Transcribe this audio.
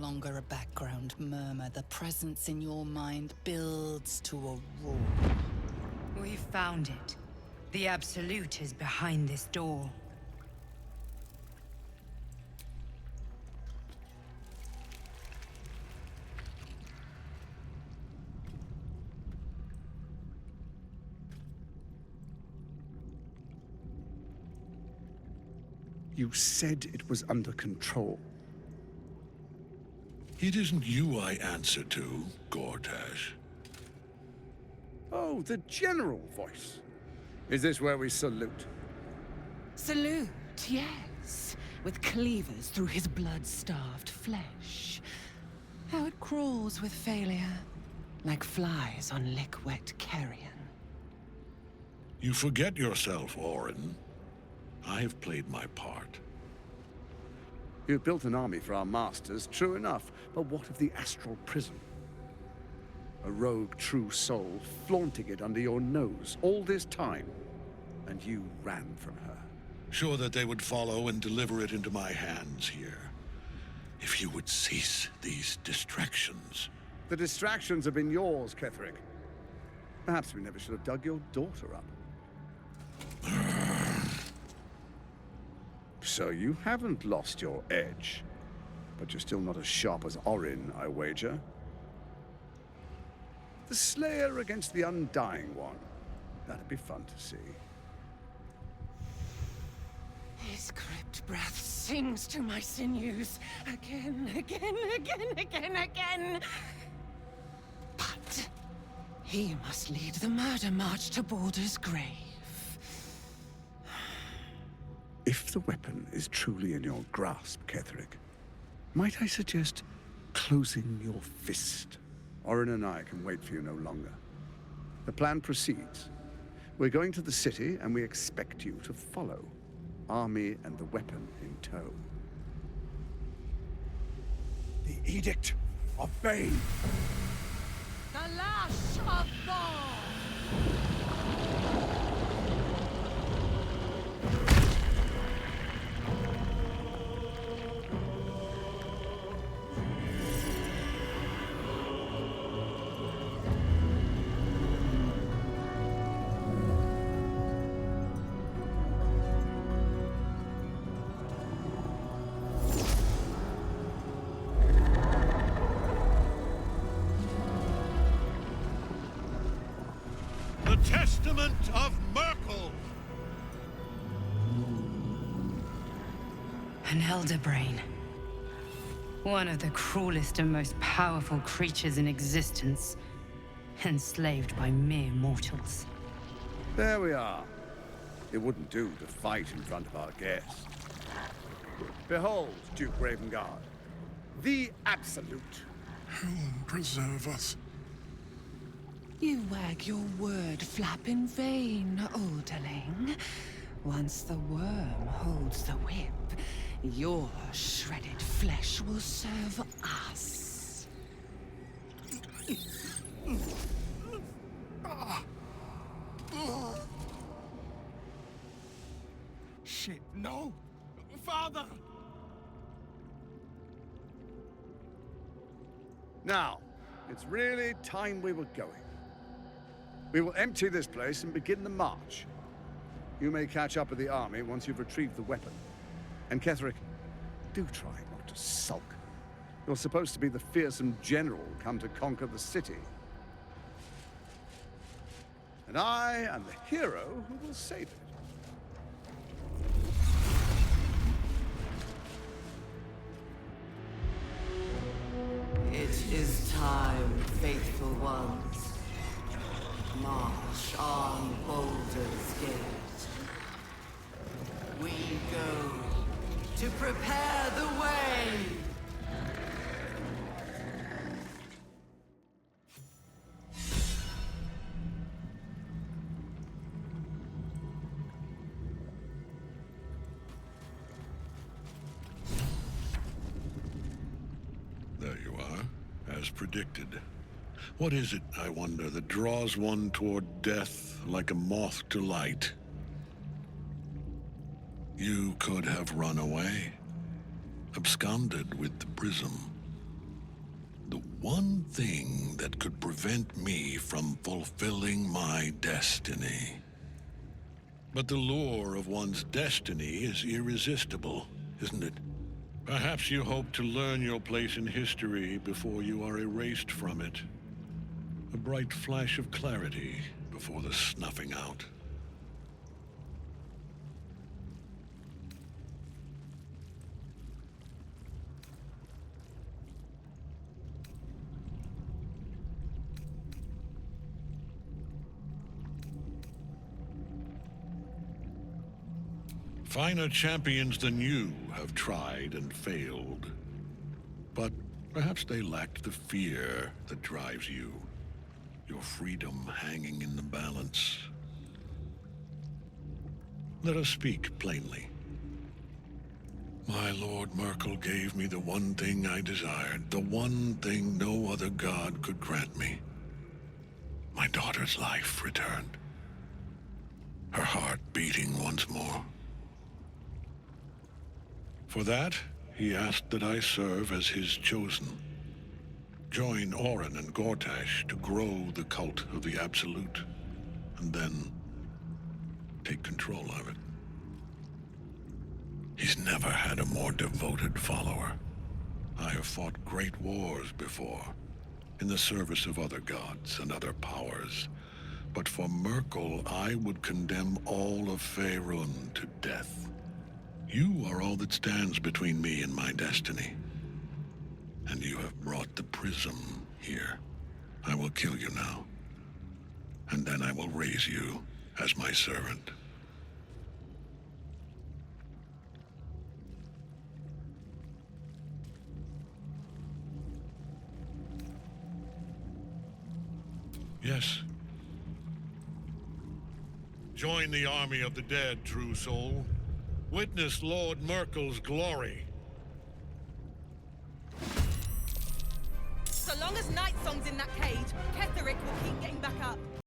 longer a background murmur. The presence in your mind builds to a roar. We found it. The Absolute is behind this door. You said it was under control. It isn't you I answer to, Gortash. Oh, the general voice. Is this where we salute? Salute, yes. With cleavers through his blood-starved flesh. How it crawls with failure, like flies on lick-wet carrion. You forget yourself, Orin. I have played my part. You've built an army for our masters, true enough, but what of the astral prison? A rogue true soul flaunting it under your nose all this time, and you ran from her. Sure that they would follow and deliver it into my hands here. If you would cease these distractions. The distractions have been yours, Ketheric. Perhaps we never should have dug your daughter up. So you haven't lost your edge, but you're still not as sharp as Orin, I wager. The Slayer against the Undying One. That'd be fun to see. His crypt breath sings to my sinews. Again, again, again, again, again. But he must lead the murder march to Baldur's grave. If the weapon is truly in your grasp, Ketheric, might I suggest closing your fist? Orin and I can wait for you no longer. The plan proceeds. We're going to the city, and we expect you to follow. Army and the weapon in tow. The Edict of Bane! The lash of Thorm! The Testament of Merkel! An elder brain. One of the cruelest and most powerful creatures in existence. Enslaved by mere mortals. There we are. It wouldn't do to fight in front of our guests. Behold, Duke Ravengard, the Absolute. Heaven preserve us. You wag your word flap in vain, Alderling. Once the worm holds the whip, your shredded flesh will serve us. Shit, no! Father! Now, it's really time we were going. We will empty this place and begin the march. You may catch up with the army once you've retrieved the weapon. And Ketheric, do try not to sulk. You're supposed to be the fearsome general come to conquer the city. And I am the hero who will save it. It is time, faithful ones. March on Baldur's Gate. We go to prepare the way. There you are, as predicted. What is it, I wonder, that draws one toward death like a moth to light? You could have run away, absconded with the prism. The one thing that could prevent me from fulfilling my destiny. But the lure of one's destiny is irresistible, isn't it? Perhaps you hope to learn your place in history before you are erased from it. A bright flash of clarity before the snuffing out. Finer champions than you have tried and failed. But perhaps they lacked the fear that drives you. Your freedom hanging in the balance. Let us speak plainly. My Lord Merkel gave me the one thing I desired, the one thing no other god could grant me. My daughter's life returned. Her heart beating once more. For that, he asked that I serve as his chosen. Join Orin and Gortash to grow the cult of the Absolute, and then take control of it. He's never had a more devoted follower. I have fought great wars before, in the service of other gods and other powers. But for Merkel, I would condemn all of Faerun to death. You are all that stands between me and my destiny. And you have brought the prism here. I will kill you now. And then I will raise you as my servant. Yes. Join the army of the dead, true soul. Witness Lord Merkel's glory. So long as Night Song's in that cage, Ketheric will keep getting back up.